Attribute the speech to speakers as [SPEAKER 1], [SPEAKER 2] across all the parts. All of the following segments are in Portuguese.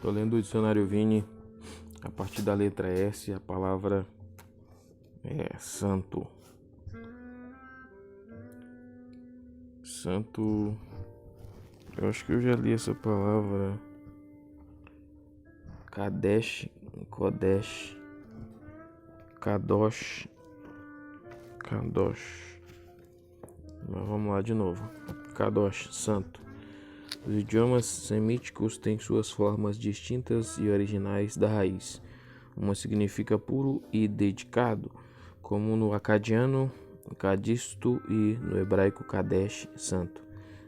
[SPEAKER 1] Estou lendo o dicionário Vini, a partir da letra S, a palavra é santo. Santo, eu acho que eu já li essa palavra. Kadesh, Kodesh, Kadosh, Kadosh. Mas vamos lá de novo. Kadosh, santo. Os idiomas semíticos têm suas formas distintas e originais da raiz. Uma significa puro e dedicado, como no acadiano, cadisto, e no hebraico kadesh, santo.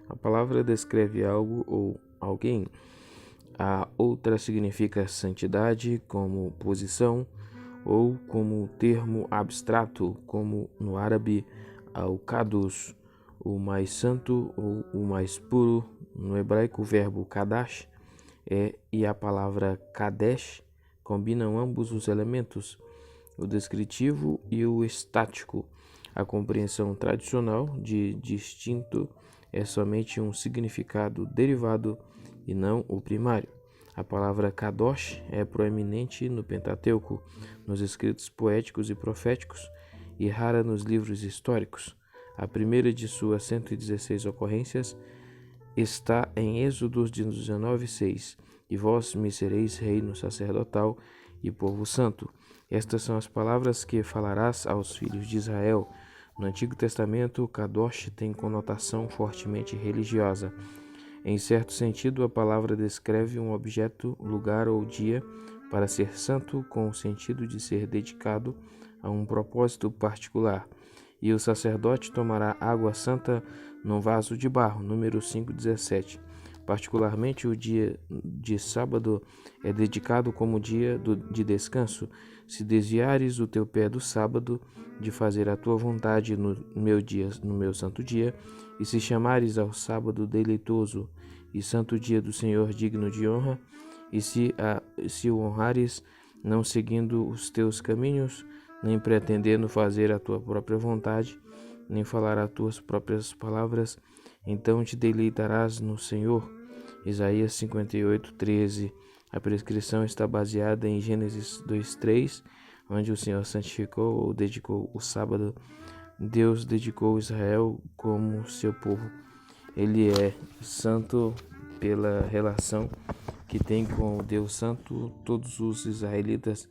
[SPEAKER 1] A palavra descreve algo ou alguém. A outra significa santidade, como posição, ou como termo abstrato, como no árabe al-Qadus, o mais santo ou o mais puro. No hebraico, o verbo kadash e a palavra kadesh combinam ambos os elementos, o descritivo e o estático. A compreensão tradicional de distinto é somente um significado derivado e não o primário. A palavra kadosh é proeminente no Pentateuco, nos escritos poéticos e proféticos, e rara nos livros históricos. A primeira de suas 116 ocorrências está em Êxodo 19:6, e vós me sereis reino sacerdotal e povo santo. Estas são as palavras que falarás aos filhos de Israel. No Antigo Testamento, Kadosh tem conotação fortemente religiosa. Em certo sentido, a palavra descreve um objeto, lugar ou dia para ser santo, com o sentido de ser dedicado a um propósito particular. E o sacerdote tomará água santa num vaso de barro, número 5:17. Particularmente o dia de sábado é dedicado como dia de descanso. Se desviares o teu pé do sábado de fazer a tua vontade no meu santo dia, e se chamares ao sábado deleitoso e santo dia do Senhor digno de honra, e se o honrares, não seguindo os teus caminhos, nem pretendendo fazer a tua própria vontade, nem falar as tuas próprias palavras, então te deleitarás no Senhor. Isaías 58:13. A prescrição está baseada em Gênesis 2:3, onde o Senhor santificou ou dedicou o sábado. Deus dedicou Israel como seu povo. Ele é santo pela relação que tem com o Deus Santo. Todos os israelitas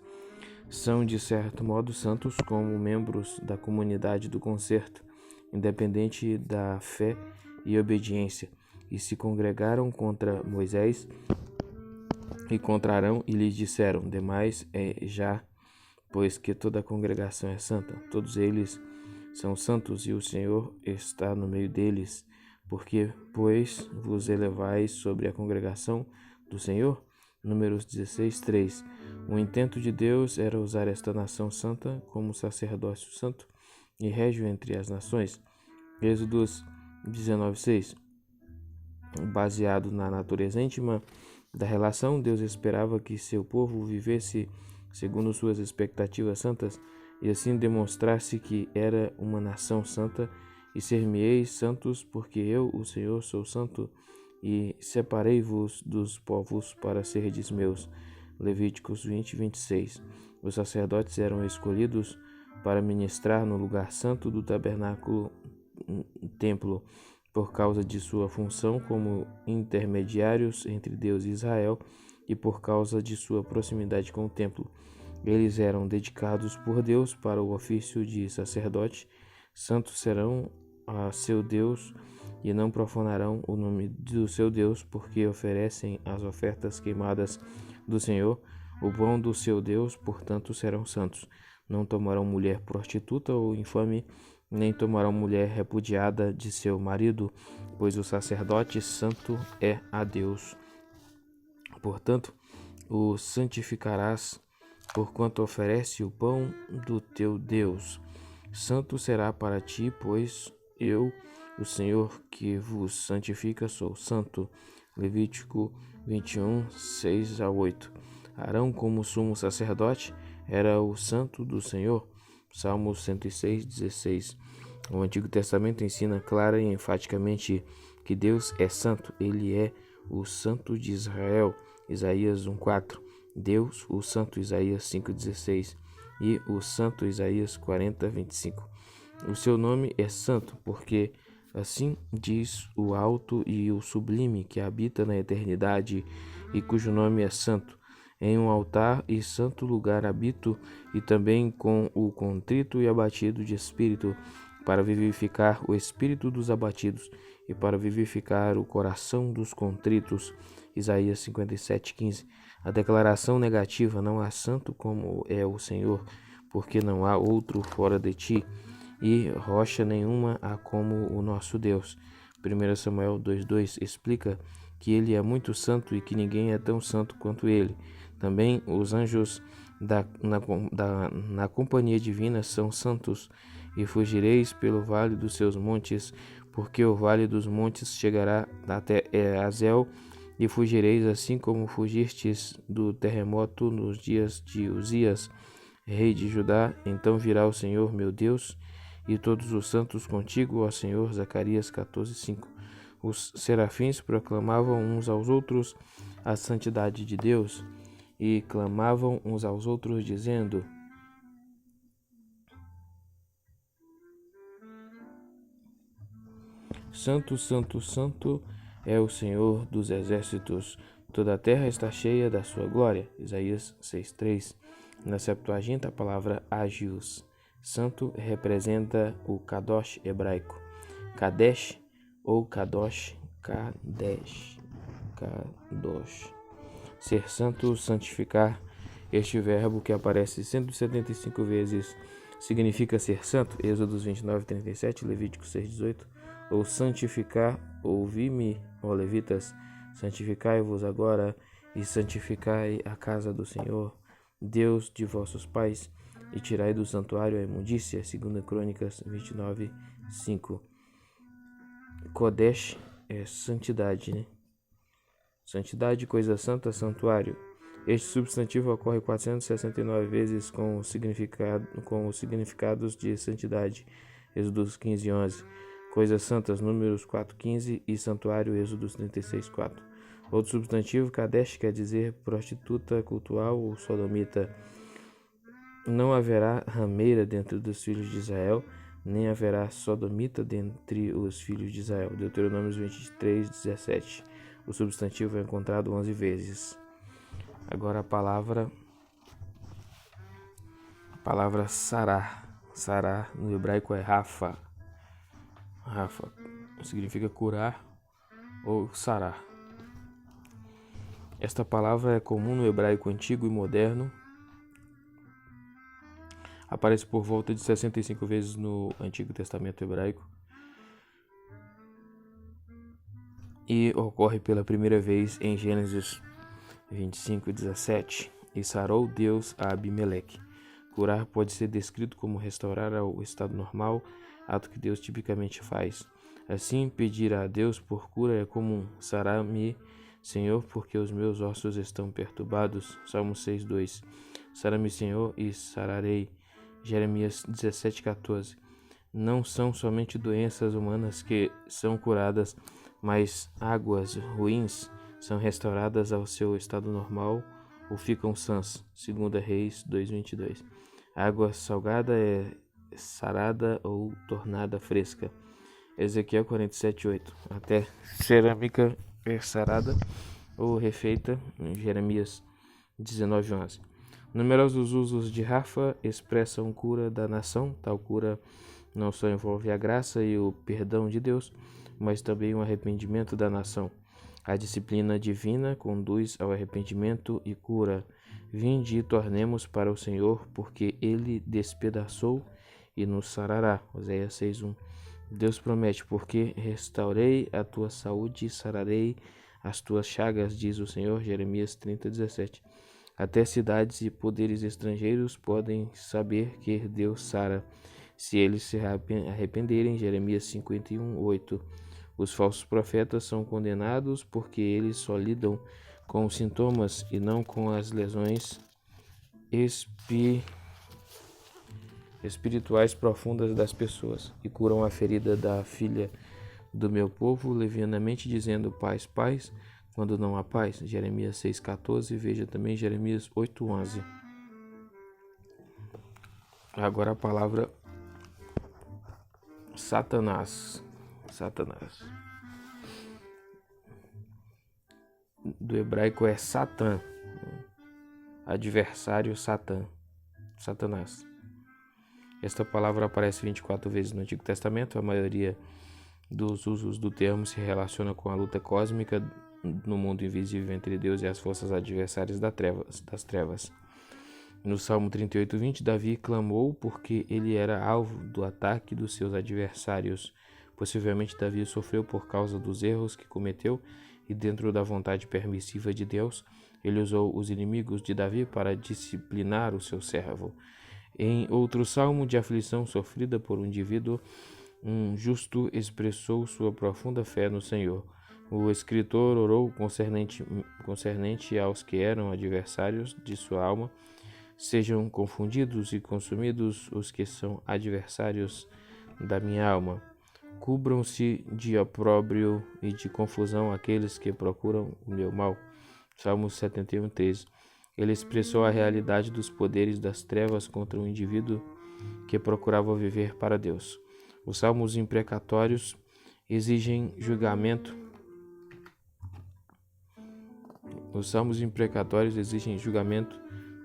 [SPEAKER 1] são, de certo modo, santos como membros da comunidade do concerto, independente da fé e obediência, e se congregaram contra Moisés e contra Arão e lhes disseram: demais é já, pois que toda a congregação é santa. Todos eles são santos e o Senhor está no meio deles. Porque, pois, vos elevais sobre a congregação do Senhor? Números 16:3. O intento de Deus era usar esta nação santa como sacerdócio santo e régio entre as nações. Êxodo 19:6. Baseado na natureza íntima da relação, Deus esperava que seu povo vivesse segundo suas expectativas santas e assim demonstrasse que era uma nação santa. E ser-me-eis santos, porque eu, o Senhor, sou santo, e separei-vos dos povos para serdes meus. Levíticos 20:26. Os sacerdotes eram escolhidos para ministrar no lugar santo do tabernáculo templo, por causa de sua função como intermediários entre Deus e Israel e por causa de sua proximidade com o templo. Eles eram dedicados por Deus para o ofício de sacerdote. Santos serão a seu Deus e não profanarão o nome do seu Deus, porque oferecem as ofertas queimadas do Senhor, o pão do seu Deus, portanto serão santos. Não tomarão mulher prostituta ou infame, nem tomarão mulher repudiada de seu marido, pois o sacerdote santo é a Deus. Portanto, o santificarás, porquanto oferece o pão do teu Deus. Santo será para ti, pois eu, o Senhor que vos santifica, sou santo. Levítico 21:6-8. Arão, como sumo sacerdote, era o santo do Senhor. Salmos 106:16. O Antigo Testamento ensina clara e enfaticamente que Deus é santo. Ele é o santo de Israel. Isaías 1:4, Deus, o Santo, Isaías 5:16 e o Santo, Isaías 40:25. O seu nome é santo, porque assim diz o alto e o sublime que habita na eternidade e cujo nome é santo. Em um altar e santo lugar habito, e também com o contrito e abatido de espírito, para vivificar o espírito dos abatidos e para vivificar o coração dos contritos. Isaías 57:15. A declaração negativa: não há santo como é o Senhor, porque não há outro fora de ti, e rocha nenhuma há como o nosso Deus. 1 Samuel 2:2 explica que ele é muito santo e que ninguém é tão santo quanto ele. Também os anjos na companhia divina são santos. E fugireis pelo vale dos seus montes, porque o vale dos montes chegará até Azel, e fugireis assim como fugistes do terremoto nos dias de Uzias, rei de Judá. Então virá o Senhor meu Deus e todos os santos contigo, ó Senhor. Zacarias 14:5. Os serafins proclamavam uns aos outros a santidade de Deus e clamavam uns aos outros, dizendo: Santo, Santo, Santo é o Senhor dos exércitos. Toda a terra está cheia da sua glória. Isaías 6:3. Na Septuaginta, a palavra Agios, santo, representa o Kadosh hebraico. Kadesh ou Kadosh, Kadesh, Kadosh. Ser santo, santificar. Este verbo, que aparece 175 vezes, significa ser santo. Êxodos 29:37, Levítico 6:18. Ou santificar. Ouvi-me, ó levitas, santificai-vos agora e santificai a casa do Senhor, Deus de vossos pais, e tirai do santuário a imundícia. 2 Crônicas 29:5. Kodesh é santidade, né? Santidade, coisa santa, santuário. Este substantivo ocorre 469 vezes com os significados de santidade. Êxodos 15:11. Coisas santas, Números 4:15 e santuário, Êxodos 36:4. Outro substantivo, Kadesh, quer dizer prostituta cultual ou sodomita. Não haverá rameira dentro dos filhos de Israel, nem haverá sodomita dentre os filhos de Israel. Deuteronômio 23:17. O substantivo é encontrado 11 vezes. Agora a palavra sará. Sará no hebraico é Rafa. Rafa significa curar ou sarar. Esta palavra é comum no hebraico antigo e moderno. Aparece por volta de 65 vezes no Antigo Testamento hebraico e ocorre pela primeira vez em Gênesis 25:17. E sarou Deus a Abimeleque. Curar pode ser descrito como restaurar ao estado normal, ato que Deus tipicamente faz. Assim, pedir a Deus por cura é comum. Sara-me, Senhor, porque os meus ossos estão perturbados. Salmo 6:2. Sara-me, Senhor, e sararei. Jeremias 17:14. Não são somente doenças humanas que são curadas, mas águas ruins são restauradas ao seu estado normal ou ficam sãs. 2 Reis 2:22. Água salgada é sarada ou tornada fresca. Ezequiel 47:8. Até cerâmica é sarada ou refeita. Jeremias 19:11. Numerosos usos de Rafa expressam cura da nação. Tal cura não só envolve a graça e o perdão de Deus, mas também o arrependimento da nação. A disciplina divina conduz ao arrependimento e cura. Vinde e tornemos para o Senhor, porque Ele despedaçou e nos sarará. Oséias 6:1. Deus promete: porque restaurei a tua saúde e sararei as tuas chagas, diz o Senhor. Jeremias 30:17. Até cidades e poderes estrangeiros podem saber que Deus sara, se eles se arrependerem. Jeremias 51:8. Os falsos profetas são condenados porque eles só lidam com os sintomas e não com as lesões espirituais profundas das pessoas, e curam a ferida da filha do meu povo levianamente, dizendo: paz, paz, quando não há paz. Jeremias 6,14, veja também Jeremias 8,11. Agora a palavra Satanás. Satanás. Do hebraico é Satã. Adversário Satã. Satanás. Esta palavra aparece 24 vezes no Antigo Testamento. A maioria dos usos do termo se relaciona com a luta cósmica no mundo invisível entre Deus e as forças adversárias das trevas. No Salmo 38:20, Davi clamou porque ele era alvo do ataque dos seus adversários. Possivelmente Davi sofreu por causa dos erros que cometeu e, dentro da vontade permissiva de Deus, ele usou os inimigos de Davi para disciplinar o seu servo. Em outro salmo de aflição sofrida por um indivíduo, um justo expressou sua profunda fé no Senhor. O escritor orou concernente aos que eram adversários de sua alma. Sejam confundidos e consumidos os que são adversários da minha alma. Cubram-se de opróbrio e de confusão aqueles que procuram o meu mal. Salmos 71:13. Ele expressou a realidade dos poderes das trevas contra um indivíduo que procurava viver para Deus. Os salmos imprecatórios exigem julgamento.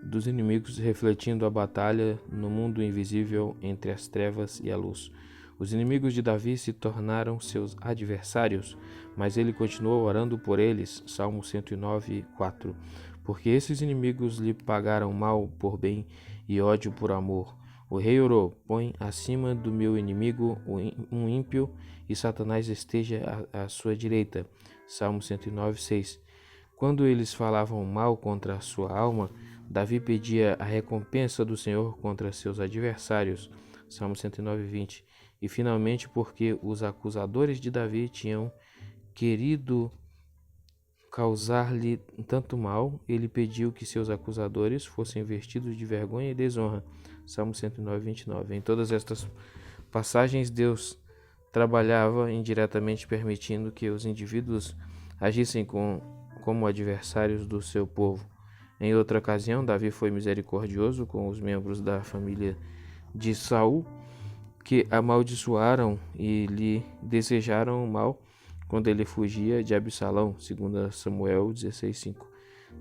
[SPEAKER 1] Dos inimigos, refletindo a batalha no mundo invisível entre as trevas e a luz. Os inimigos de Davi se tornaram seus adversários, mas ele continuou orando por eles. Salmo 109:4. Porque esses inimigos lhe pagaram mal por bem e ódio por amor. O rei orou: põe acima do meu inimigo um ímpio, e Satanás esteja à sua direita. Salmo 109:6. Quando eles falavam mal contra a sua alma, Davi pedia a recompensa do Senhor contra seus adversários. Salmo 109:20. E finalmente, porque os acusadores de Davi tinham querido causar-lhe tanto mal, ele pediu que seus acusadores fossem vestidos de vergonha e desonra. Salmo 109:29. Em todas estas passagens, Deus trabalhava indiretamente, permitindo que os indivíduos agissem como adversários do seu povo. Em outra ocasião, Davi foi misericordioso com os membros da família de Saul, que amaldiçoaram e lhe desejaram mal quando ele fugia de Absalão, 2 Samuel 16:5.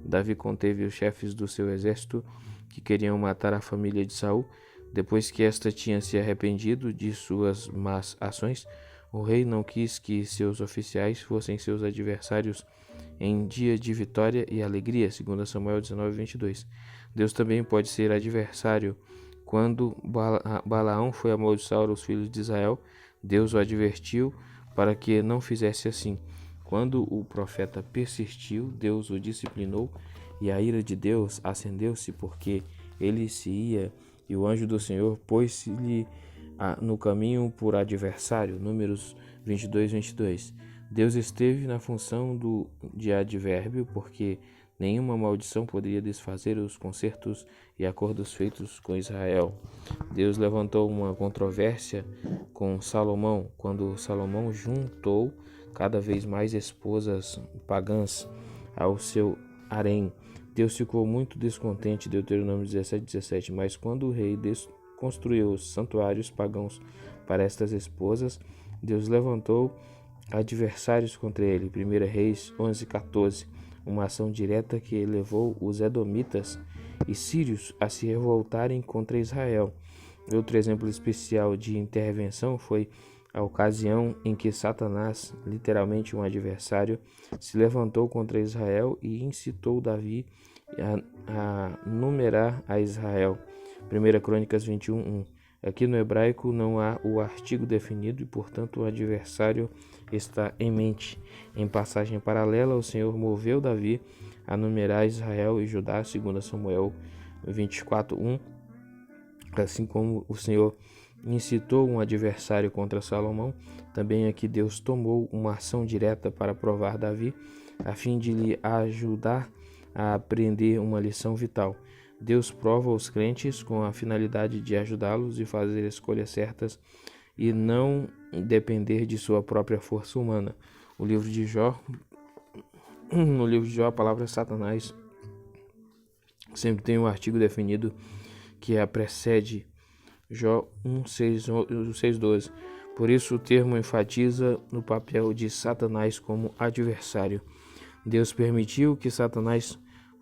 [SPEAKER 1] Davi conteve os chefes do seu exército que queriam matar a família de Saul. Depois que esta tinha se arrependido de suas más ações, o rei não quis que seus oficiais fossem seus adversários em dia de vitória e alegria, 2 Samuel 19:22. Deus também pode ser adversário. Quando Balaão foi amaldiçoar os filhos de Israel, Deus o advertiu para que não fizesse assim. Quando o profeta persistiu, Deus o disciplinou, e a ira de Deus acendeu-se porque ele se ia, e o anjo do Senhor pôs-se-lhe no caminho por adversário. Números 22:22. Deus esteve na função de advérbio, porque nenhuma maldição poderia desfazer os concertos e acordos feitos com Israel. Deus levantou uma controvérsia com Salomão, quando Salomão juntou cada vez mais esposas pagãs ao seu harém. Deus ficou muito descontente, Deuteronômio 17:17. Mas quando o rei construiu os santuários pagãos para estas esposas, Deus levantou adversários contra ele. 1 Reis 11:14. Uma ação direta que levou os edomitas e sírios a se revoltarem contra Israel. Outro exemplo especial de intervenção foi a ocasião em que Satanás, literalmente um adversário, se levantou contra Israel e incitou Davi a numerar a Israel. 1 Crônicas 21:1. Aqui no hebraico não há o artigo definido e, portanto, o adversário está em mente. Em passagem paralela, o Senhor moveu Davi a numerar Israel e Judá, 2 Samuel 24:1. Assim como o Senhor incitou um adversário contra Salomão, também aqui Deus tomou uma ação direta para provar Davi, a fim de lhe ajudar a aprender uma lição vital. Deus prova os crentes com a finalidade de ajudá-los a fazer escolhas certas e não depender de sua própria força humana. O livro de Jó No livro de Jó, a palavra Satanás sempre tem um artigo definido que a precede. Jó 1:6-12. Por isso o termo enfatiza no papel de Satanás como adversário. Deus permitiu que Satanás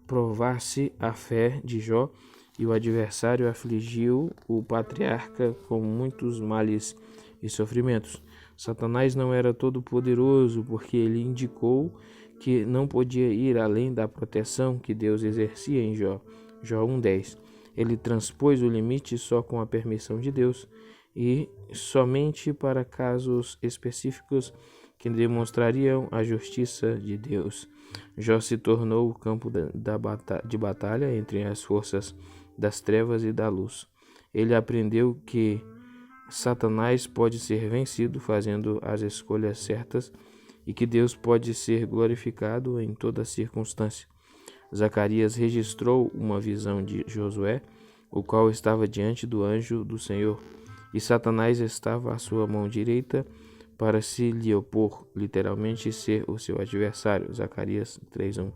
[SPEAKER 1] provasse a fé de Jó e o adversário afligiu o patriarca com muitos males e sofrimentos. Satanás não era todo poderoso porque ele indicou que não podia ir além da proteção que Deus exercia em Jó. Jó 1:10. Ele transpôs o limite só com a permissão de Deus e somente para casos específicos que demonstrariam a justiça de Deus. Jó se tornou o campo de batalha entre as forças das trevas e da luz. Ele aprendeu que Satanás pode ser vencido fazendo as escolhas certas e que Deus pode ser glorificado em toda circunstância. Zacarias registrou uma visão de Josué, o qual estava diante do anjo do Senhor, e Satanás estava à sua mão direita para se lhe opor, literalmente ser o seu adversário. Zacarias 3:1.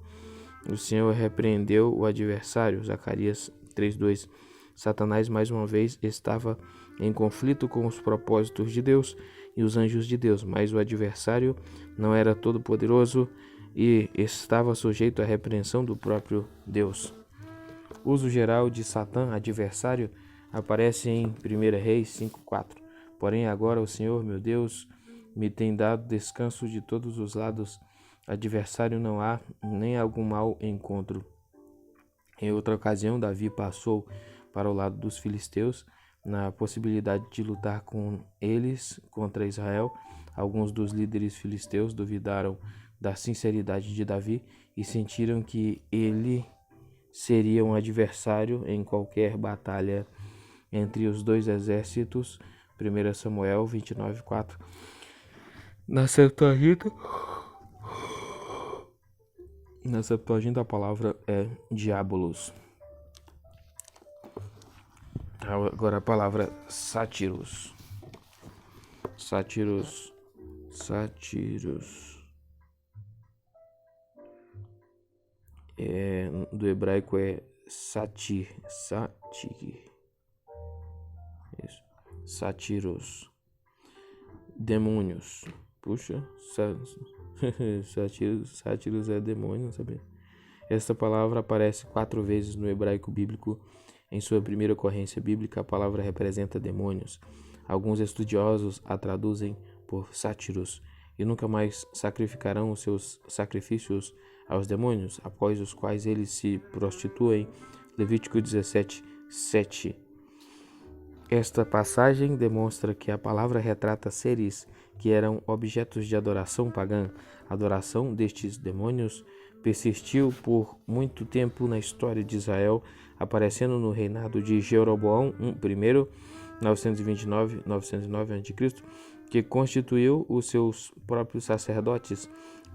[SPEAKER 1] O Senhor repreendeu o adversário. Zacarias 3:2. Satanás mais uma vez estava em conflito com os propósitos de Deus e os anjos de Deus, mas o adversário não era todo poderoso e estava sujeito à repreensão do próprio Deus. O uso geral de Satã, adversário, aparece em 1 Reis 5:4. Porém agora o Senhor, meu Deus, me tem dado descanso de todos os lados. Adversário não há, nem algum mal encontro. Em outra ocasião, Davi passou para o lado dos filisteus, na possibilidade de lutar com eles contra Israel. Alguns dos líderes filisteus duvidaram da sinceridade de Davi e sentiram que ele seria um adversário em qualquer batalha entre os dois exércitos. 1 Samuel 29:4. Na Septuaginta a palavra é diabolos. Agora a palavra sátiros. Sátiros. Do hebraico é satir. Isso. Sátiros. Demônios. Puxa, sátiros é demônio, não sabia. Esta palavra aparece 4 vezes no hebraico bíblico. Em sua primeira ocorrência bíblica, a palavra representa demônios. Alguns estudiosos a traduzem por sátiros e nunca mais sacrificarão os seus sacrifícios aos demônios, após os quais eles se prostituem. Levítico 17:7. Esta passagem demonstra que a palavra retrata seres que eram objetos de adoração pagã. A adoração destes demônios persistiu por muito tempo na história de Israel, aparecendo no reinado de Jeroboão I, 929 a.C., que constituiu os seus próprios sacerdotes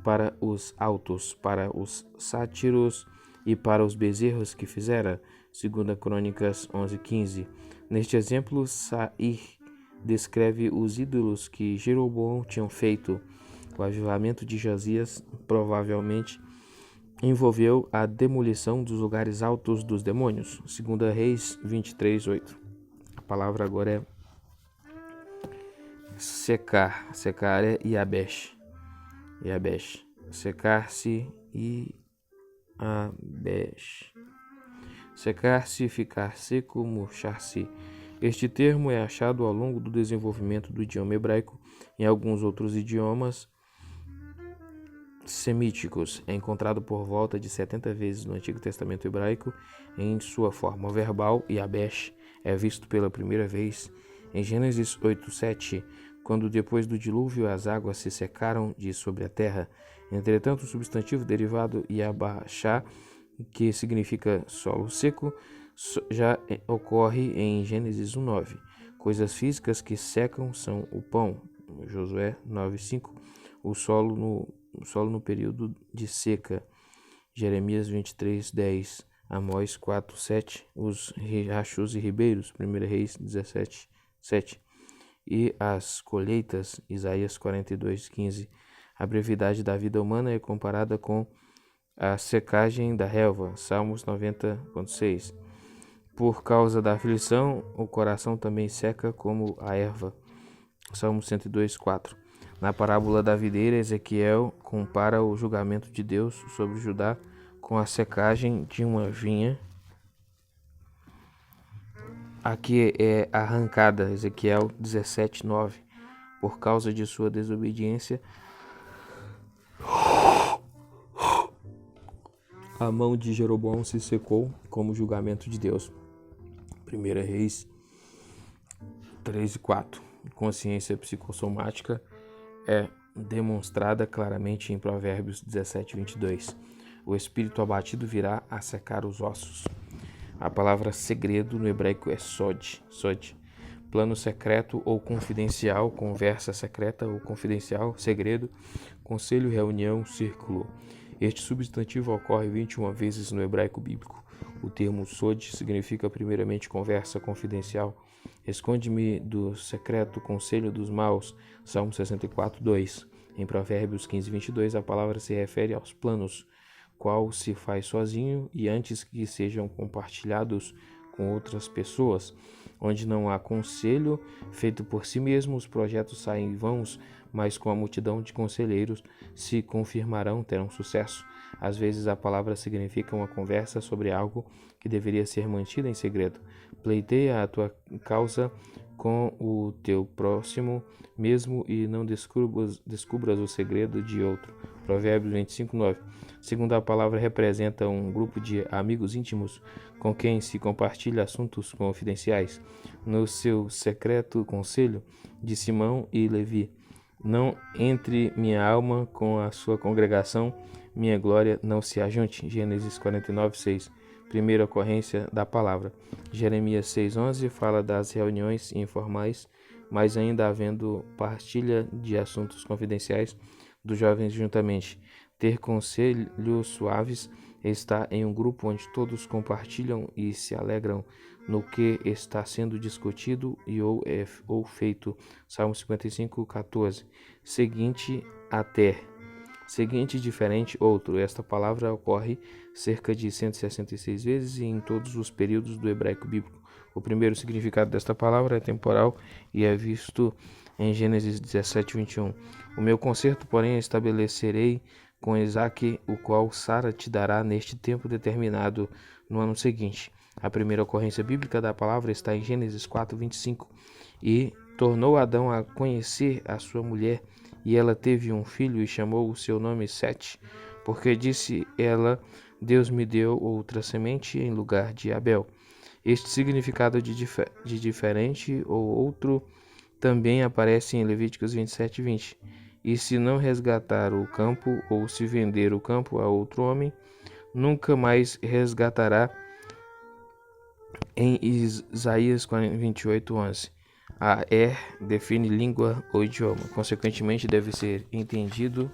[SPEAKER 1] para os altos, para os sátiros e para os bezerros que fizera. 2 Crônicas 11:15. Neste exemplo, Sair descreve os ídolos que Jeroboão tinha feito. O avivamento de Josias provavelmente envolveu a demolição dos lugares altos dos demônios. 2 Reis 23:8. A palavra agora é secar. Secar é Iabesh. Secar-se e Iabesh. Secar-se, ficar seco, murchar-se. Este termo é achado ao longo do desenvolvimento do idioma hebraico em alguns outros idiomas semíticos. É encontrado por volta de 70 vezes no Antigo Testamento hebraico em sua forma verbal. Iabesh é visto pela primeira vez em Gênesis 8:7, quando depois do dilúvio as águas se secaram de sobre a terra. Entretanto, o substantivo derivado Yabashá, que significa solo seco, já ocorre em Gênesis 1:9. Coisas físicas que secam são o pão, Josué 9:5, o solo no período de seca, Jeremias 23:10, Amós 4:7, os riachos e ribeiros, 1 Reis 17:7, e as colheitas, Isaías 42:15. A brevidade da vida humana é comparada com a secagem da relva. Salmos 90,6. Por causa da aflição, o coração também seca como a erva. Salmos 102,4. Na parábola da videira, Ezequiel compara o julgamento de Deus sobre Judá com a secagem de uma vinha. Aqui é arrancada, Ezequiel 17,9. Por causa de sua desobediência, a mão de Jeroboão se secou como julgamento de Deus. 1 Reis 3,4. Consciência psicossomática é demonstrada claramente em Provérbios 17:22. O espírito abatido virá a secar os ossos. A palavra segredo no hebraico é sod. Plano secreto ou confidencial, conversa secreta ou confidencial, segredo, conselho, reunião, círculo. Este substantivo ocorre 21 vezes no hebraico bíblico. O termo sod significa primeiramente conversa confidencial. Esconde-me do secreto conselho dos maus. Salmo 64:2. Em Provérbios 15:22, a palavra se refere aos planos, qual se faz sozinho e antes que sejam compartilhados com outras pessoas. Onde não há conselho feito por si mesmo, os projetos saem vãos, mas com a multidão de conselheiros se confirmarão, terão sucesso. Às vezes a palavra significa uma conversa sobre algo que deveria ser mantida em segredo. Pleiteia a tua causa com o teu próximo mesmo e não descubras o segredo de outro. Provérbios 25:9. Segundo a palavra, representa um grupo de amigos íntimos com quem se compartilha assuntos confidenciais. No seu secreto conselho de Simão e Levi, não entre minha alma com a sua congregação, minha glória não se ajunte. Gênesis 49:6. Primeira ocorrência da palavra. Jeremias 6:11 fala das reuniões informais, mas ainda havendo partilha de assuntos confidenciais dos jovens juntamente. Ter conselhos suaves está em um grupo onde todos compartilham e se alegram no que está sendo discutido ou feito. Salmo 55:14. Seguinte, até. Seguinte, diferente, outro. Esta palavra ocorre cerca de 166 vezes em todos os períodos do hebraico bíblico. O primeiro significado desta palavra é temporal e é visto em Gênesis 17:21. O meu concerto, porém, estabelecerei com Isaque, o qual Sara te dará neste tempo determinado no ano seguinte. A primeira ocorrência bíblica da palavra está em Gênesis 4:25. E tornou Adão a conhecer a sua mulher, e ela teve um filho e chamou o seu nome Sete, porque disse ela, Deus me deu outra semente em lugar de Abel. Este significado de diferente ou outro também aparece em Levíticos 27:20. E se não resgatar o campo, ou se vender o campo a outro homem, nunca mais resgatará. Em Isaías 28:11. A define língua ou idioma, consequentemente deve ser entendido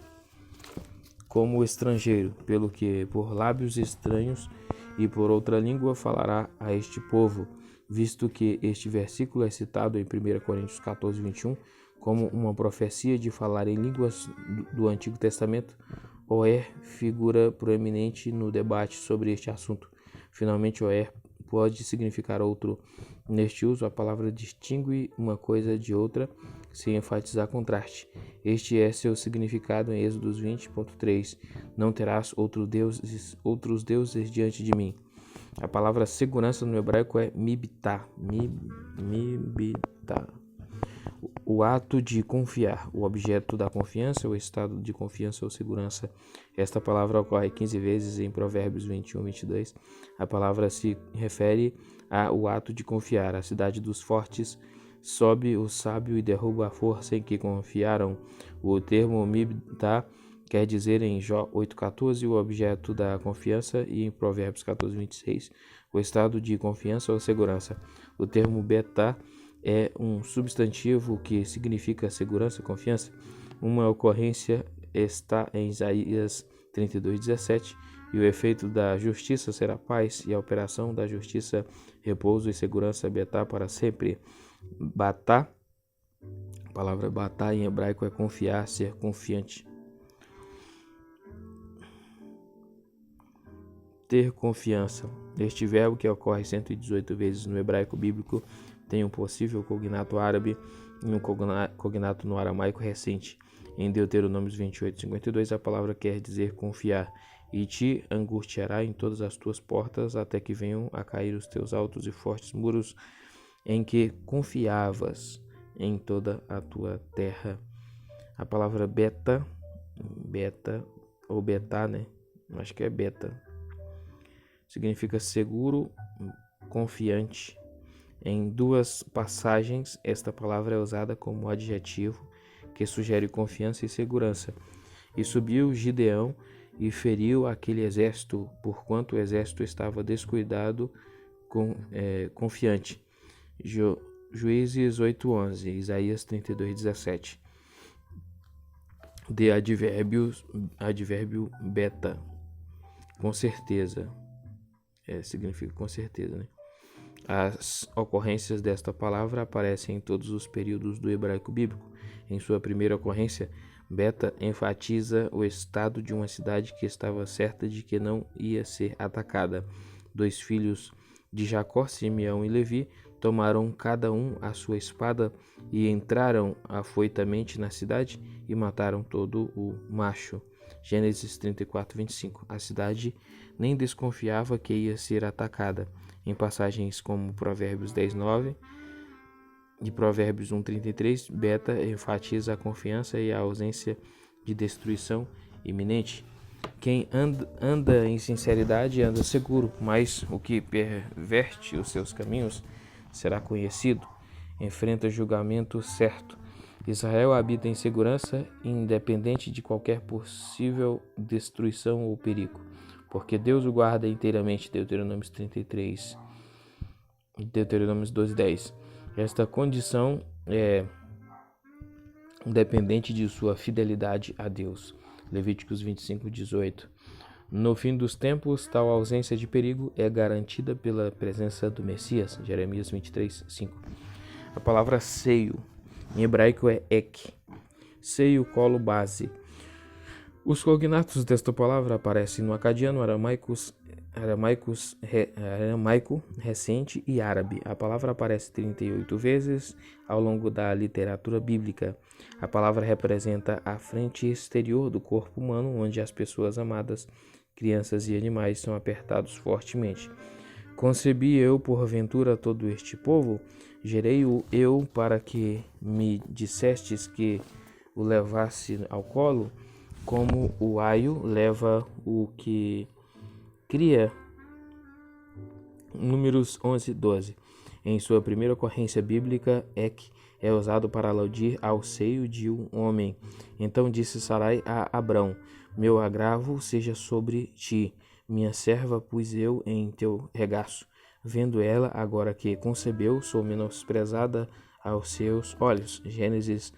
[SPEAKER 1] como estrangeiro, pelo que por lábios estranhos e por outra língua falará a este povo, visto que este versículo é citado em 1 Coríntios 14:21 como uma profecia de falar em línguas do Antigo Testamento. Figura proeminente no debate sobre este assunto. Finalmente, pode significar outro. Neste uso, a palavra distingue uma coisa de outra, sem enfatizar contraste. Este é seu significado em Êxodo 20:3. Não terás outros deuses diante de mim. A palavra segurança no hebraico é mibtá. O ato de confiar, o objeto da confiança, o estado de confiança ou segurança. Esta palavra ocorre 15 vezes em Provérbios 21:22. A palavra se refere ao ato de confiar. A cidade dos fortes sobe o sábio e derruba a força em que confiaram. O termo mibtá quer dizer em Jó 8:14 o objeto da confiança e em Provérbios 14:26 o estado de confiança ou segurança. O termo betá é um substantivo que significa segurança, confiança. Uma ocorrência está em Isaías 32:17, e o efeito da justiça será paz, e a operação da justiça, repouso e segurança, betá para sempre. Batá, a palavra batá em hebraico é confiar, ser confiante. ter confiança. Este verbo, que ocorre 118 vezes no hebraico bíblico, tem um possível cognato árabe e um cognato no aramaico recente. Em Deuteronômio 28:52, a palavra quer dizer confiar. E te angustiará em todas as tuas portas, até que venham a cair os teus altos e fortes muros em que confiavas em toda a tua terra. A palavra beta ou betá, né? Acho que é beta. Significa seguro, confiante. Em duas passagens, esta palavra é usada como adjetivo que sugere confiança e segurança. E subiu Gideão e feriu aquele exército, porquanto o exército estava descuidado, confiante. Juízes 8:11, Isaías 32:17. De advérbio beta, com certeza. Significa com certeza, né? As ocorrências desta palavra aparecem em todos os períodos do hebraico bíblico. Em sua primeira ocorrência, beta enfatiza o estado de uma cidade que estava certa de que não ia ser atacada. 2 filhos de Jacó, Simeão e Levi, tomaram cada um a sua espada e entraram afoitamente na cidade e mataram todo o macho. Gênesis 34:25. A cidade nem desconfiava que ia ser atacada. Em passagens como Provérbios 10:9 e Provérbios 1:33, beta enfatiza a confiança e a ausência de destruição iminente. Quem anda em sinceridade anda seguro, mas o que perverte os seus caminhos será conhecido. Enfrenta julgamento certo. Israel habita em segurança, independente de qualquer possível destruição ou perigo, porque Deus o guarda inteiramente. Deuteronômio 33, Deuteronômio 12:10. Esta condição é independente de sua fidelidade a Deus. Levíticos 25:18. No fim dos tempos, tal ausência de perigo é garantida pela presença do Messias. Jeremias 23:5. A palavra seio em hebraico é ek. Seio, colo, base. Os cognatos desta palavra aparecem no acadiano, aramaico recente e árabe. A palavra aparece 38 vezes ao longo da literatura bíblica. A palavra representa a frente exterior do corpo humano, onde as pessoas amadas, crianças e animais são apertados fortemente. Concebi eu, porventura, todo este povo? Gerei-o eu para que me dissestes que o levasse ao colo, como o aio leva o que cria. Números 11:12. Em sua primeira ocorrência bíblica, ek é usado para aludir ao seio de um homem. Então disse Sarai a Abrão: meu agravo seja sobre ti, minha serva pus eu em teu regaço. Vendo ela, agora que concebeu, sou menosprezada aos seus olhos. Gênesis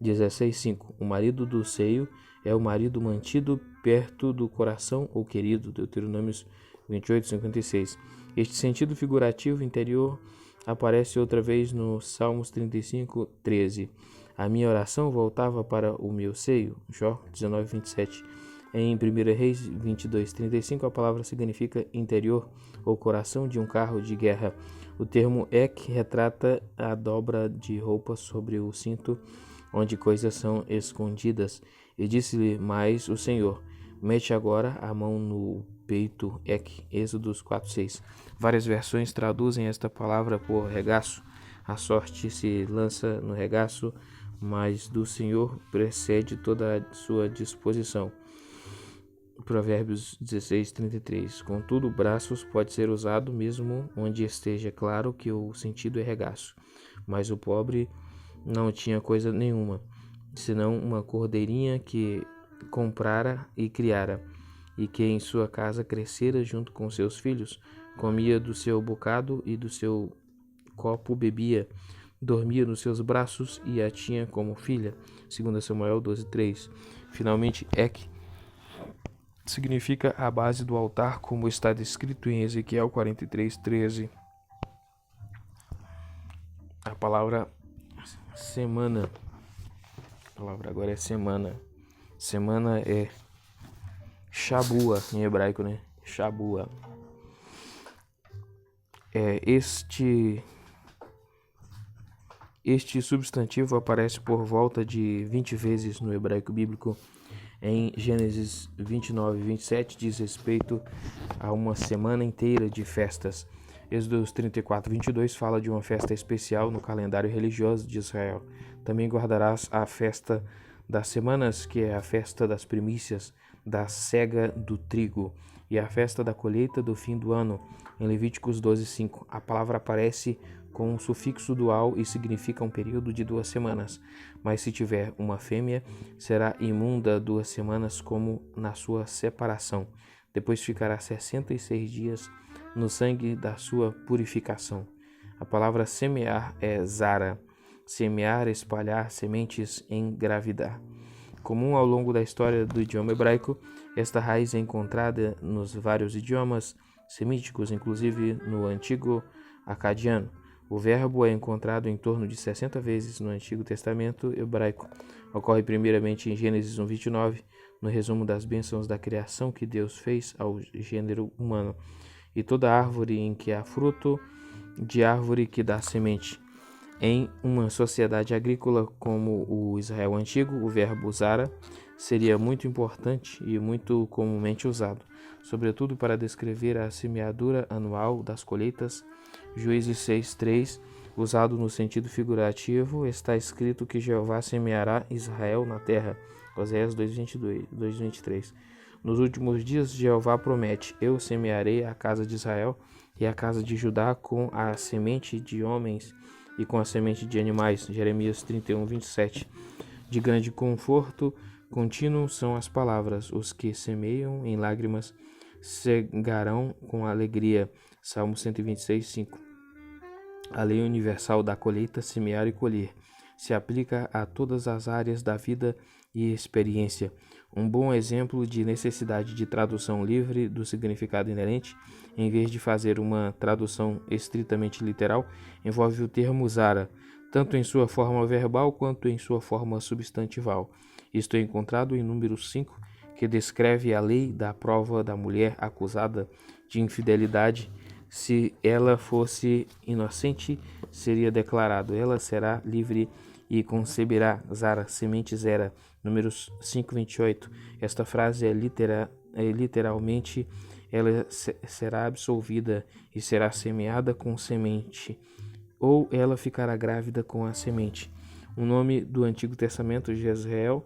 [SPEAKER 1] 16:5. O marido do seio é o marido mantido perto do coração ou querido. Deuteronômios 28:56. Este sentido figurativo interior aparece outra vez no Salmos 35:13. A minha oração voltava para o meu seio. Jó 19:27. Em 1 Reis 22:35, a palavra significa interior ou coração de um carro de guerra. O termo ek retrata a dobra de roupa sobre o cinto, onde coisas são escondidas. E disse-lhe mais o Senhor: mete agora a mão no peito, ek. Êxodos 4:6. Várias versões traduzem esta palavra por regaço. A sorte se lança no regaço, mas do Senhor precede toda a sua disposição. Provérbios 16:33. Contudo, braços pode ser usado mesmo onde esteja claro que o sentido é regaço. Mas o pobre não tinha coisa nenhuma, senão uma cordeirinha que comprara e criara, e que em sua casa crescera junto com seus filhos, comia do seu bocado e do seu copo bebia, dormia nos seus braços e a tinha como filha. 2 Samuel 12:3. Finalmente, ek significa a base do altar, como está descrito em Ezequiel 43:13. A palavra semana. A palavra agora é semana. Semana é Shabua em hebraico, né? Shabua. Este substantivo aparece por volta de 20 vezes no hebraico bíblico. Em Gênesis 29 e 27 diz respeito a uma semana inteira de festas. Êxodo 34 e 22 fala de uma festa especial no calendário religioso de Israel. Também guardarás a festa das semanas, que é a festa das primícias, da cega do trigo, e a festa da colheita do fim do ano. Em Levíticos 12:5, a palavra aparece com um sufixo dual e significa um período de 2 semanas. Mas se tiver uma fêmea, será imunda 2 semanas como na sua separação. Depois ficará 66 dias no sangue da sua purificação. A palavra semear é zara. Semear, espalhar sementes, engravidar. Comum ao longo da história do idioma hebraico, esta raiz é encontrada nos vários idiomas semíticos, inclusive no antigo acadiano. O verbo é encontrado em torno de 60 vezes no Antigo Testamento hebraico. Ocorre primeiramente em Gênesis 1:29, no resumo das bênçãos da criação que Deus fez ao gênero humano. E toda árvore em que há fruto, de árvore que dá semente. Em uma sociedade agrícola como o Israel antigo, o verbo zara seria muito importante e muito comumente usado, sobretudo para descrever a semeadura anual das colheitas. Juízes 6:3, usado no sentido figurativo, está escrito que Jeová semeará Israel na terra. Oséias 2:23. Nos últimos dias, Jeová promete: eu semearei a casa de Israel e a casa de Judá com a semente de homens e com a semente de animais. Jeremias 31:27. De grande conforto contínuo são as palavras: os que semeiam em lágrimas cegarão com alegria. Salmo 126:5. A lei universal da colheita, semear e colher se aplica a todas as áreas da vida e experiência. Um bom exemplo de necessidade de tradução livre do significado inerente, em vez de fazer uma tradução estritamente literal, envolve o termo zara, tanto em sua forma verbal quanto em sua forma substantival. Isto é encontrado em Números 5, que descreve a lei da prova da mulher acusada de infidelidade. Se ela fosse inocente, seria declarado: ela será livre e conceberá. Zara, semente zera. Números 5:28. Esta frase é literalmente: ela será absolvida e será semeada com semente, ou ela ficará grávida com a semente. O nome do Antigo Testamento, Jezreel,